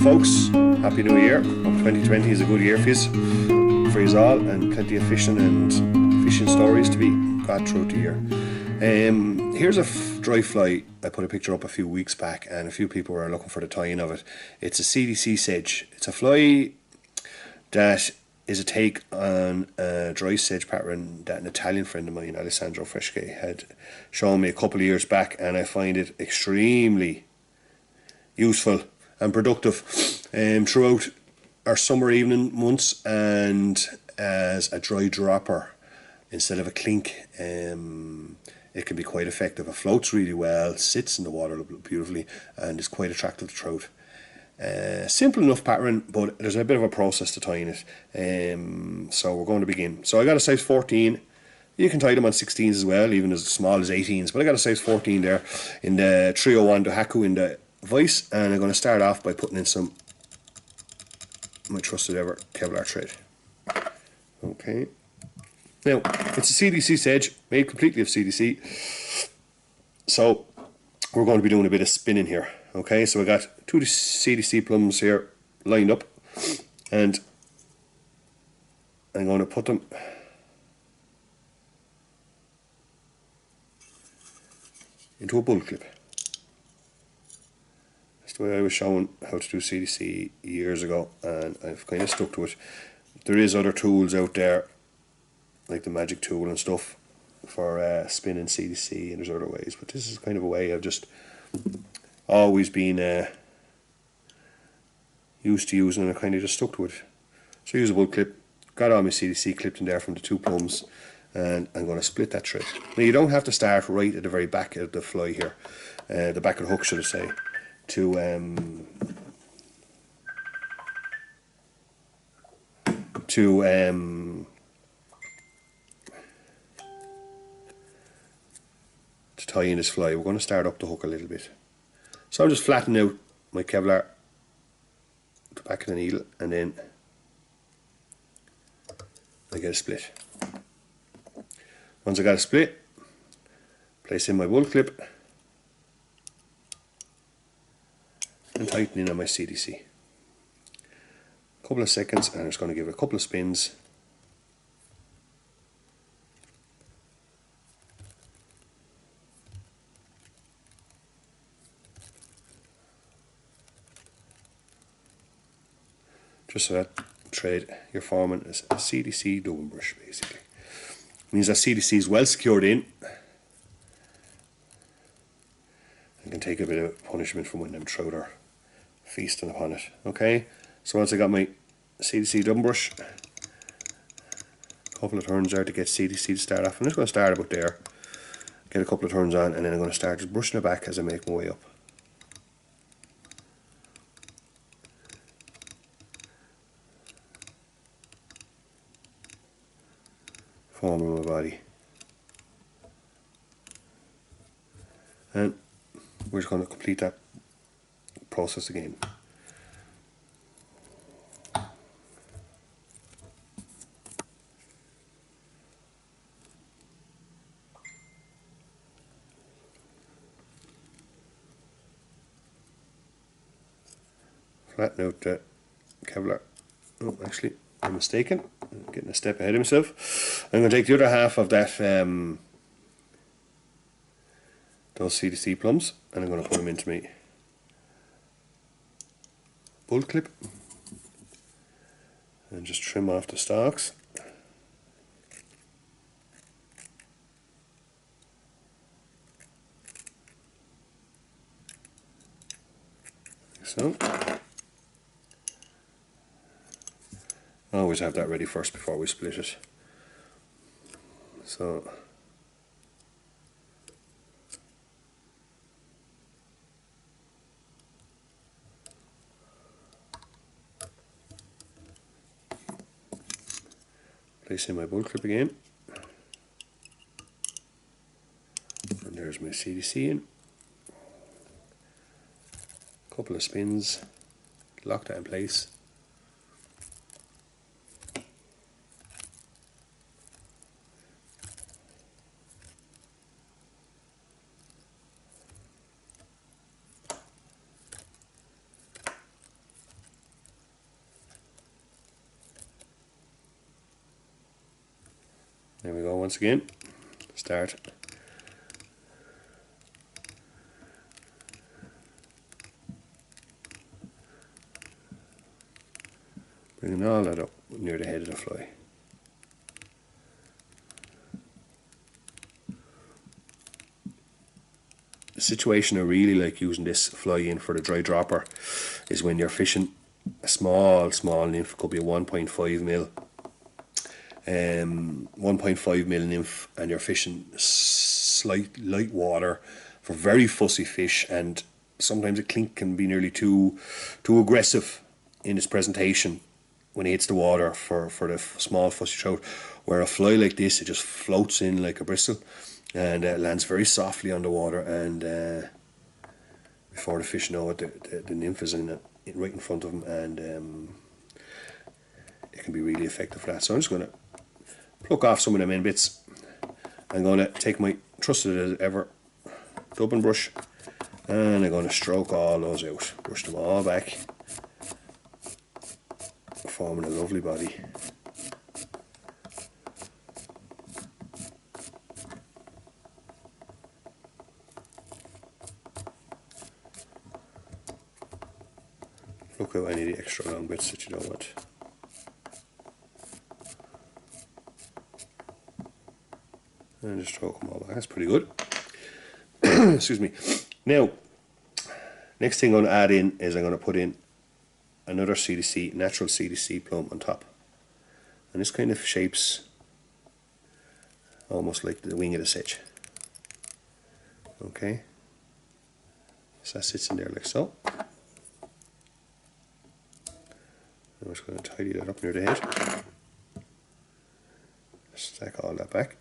folks, Happy New Year. Hope 2020 is a good year for you all, and plenty of fishing stories to be got throughout the year. Here's a dry fly. I put a picture up a few weeks back and a few people were looking for the tie-in of it. It's a CDC Sedge. It's a fly that is a take on a dry sedge pattern that an Italian friend of mine, Alessandro Piscari, had shown me a couple of years back, and I find it extremely useful and productive throughout our summer evening months, and as a dry dropper instead of a clink. It can be quite effective. It floats really well, sits in the water beautifully, and is quite attractive to trout. Simple enough pattern, but there's a bit of a process to tying it. So we're going to begin. So I got a size 14. You can tie them on 16s as well, even as small as 18s, but I got a size 14 there in the 301 dohiku in the vise, and I'm going to start off by putting in some my trusted ever Kevlar thread. Okay. Now, it's a CDC Sedge, made completely of CDC. So, we're going to be doing a bit of spinning here. Okay, so I got two CDC plums here lined up, and I'm going to put them into a bull clip. That's the way I was shown how to do CDC years ago, and I've kind of stuck to it. There is other tools out there, like the magic tool and stuff, for spinning CDC, and there's other ways, but this is kind of a way I've just always been used to using, and I kind of just stuck to it. So I use a bull clip, got all my CDC clipped in there from the two plums, and I'm going to split that thread. Now you don't have to start right at the very back of the fly here, the back of the hook should I say, to tie in this fly. We're going to start up the hook a little bit. So I'm just flattening out my Kevlar, the back of the needle, and then I get a split. Once I got a split, place in my bull clip and tighten in on my CDC. A couple of seconds, and I'm just going to give it a couple of spins. Just so that thread you're forming is a CDC dubbing brush, basically. It means that CDC is well secured in and can take a bit of punishment from when them trout are feasting upon it. Okay, so once I got my CDC dubbing brush, a couple of turns there to get CDC to start off. I'm just going to start about there, get a couple of turns on, and then I'm going to start just brushing it back as I make my way up. Forming my body, and we're just going to complete that process again. Flatten out the Kevlar. Oh, actually, I'm mistaken. I'm getting a step ahead of myself. I'm going to take the other half of that, those CDC plums, and I'm going to put them into my bull clip and just trim off the stalks. Like so. I always have that ready first before we split it. So place in my bull clip again, and there's my CDC in. Couple of spins, lock that in place. There we go once again. Start. Bringing all that up near the head of the fly. The situation I really like using this fly in for the dry dropper is when you're fishing a small nymph, could be a 1.5 mil. 1.5 mil nymph, and you're fishing slight light water for very fussy fish, and sometimes a clink can be nearly too aggressive in its presentation when it hits the water for the small fussy trout, where a fly like this, it just floats in like a bristle and lands very softly on the water, and before the fish know it, the nymph is right in front of them, and it can be really effective for that. So I'm just going to pluck off some of them end bits. I'm going to take my trusted as ever dubbing brush, and I'm going to stroke all those out, brush them all back, forming a lovely body. Look out any of the extra long bits that you don't want. And just stroke them all back. That's pretty good. Excuse me. Now, next thing I'm going to add in is I'm going to put in another CDC, natural CDC plum on top. And this kind of shapes almost like the wing of the sedge. Okay. So that sits in there like so. I'm just going to tidy that up near the head. Stack all that back.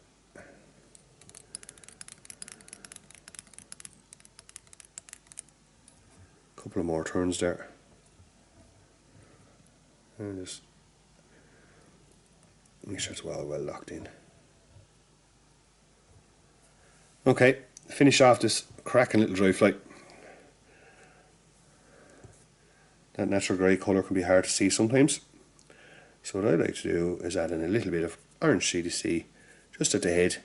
Couple of more turns there. And just make sure it's well locked in. Okay, finish off this cracking little dry fly. That natural grey colour can be hard to see sometimes. So what I like to do is add in a little bit of orange CDC just at the head,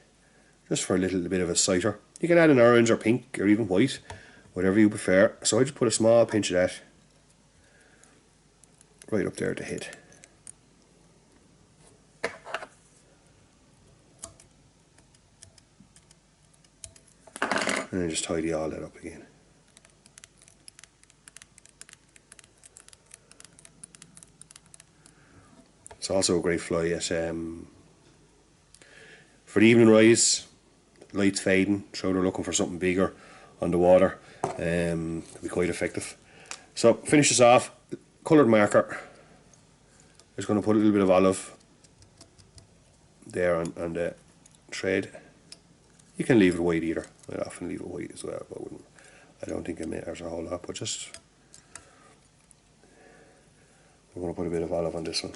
just for a little bit of a sighter. You can add an orange or pink or even white, whatever you prefer. So I just put a small pinch of that right up there at the head. And then just tidy all that up again. It's also a great fly at, for the evening rise, lights fading, trout are looking for something bigger on the water, can be quite effective. So finish this off, coloured marker. Just going to put a little bit of olive there on the thread. You can leave it white either. I often leave it white as well, but I don't think it matters a whole lot. But just, I'm going to put a bit of olive on this one.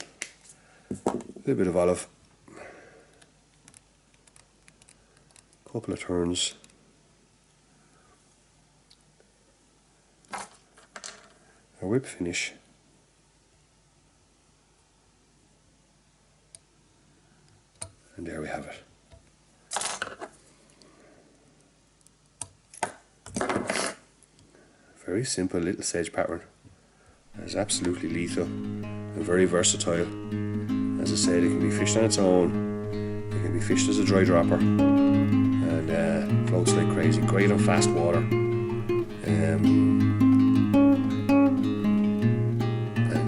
A little bit of olive. Couple of turns. A whip finish. And there we have it. Very simple little sedge pattern. It's absolutely lethal and very versatile. As I said, it can be fished on its own, it can be fished as a dry dropper, and floats like crazy. Great on fast water, and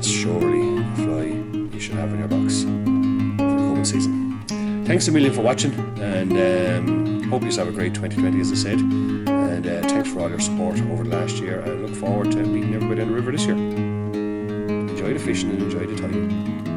surely a fly you should have in your box for the coming season. Thanks a million for watching, and hope you have a great 2020, as I said, and thanks for all your support over the last year. I look forward to meeting everybody on the river this year. Enjoy the fishing and enjoy the time.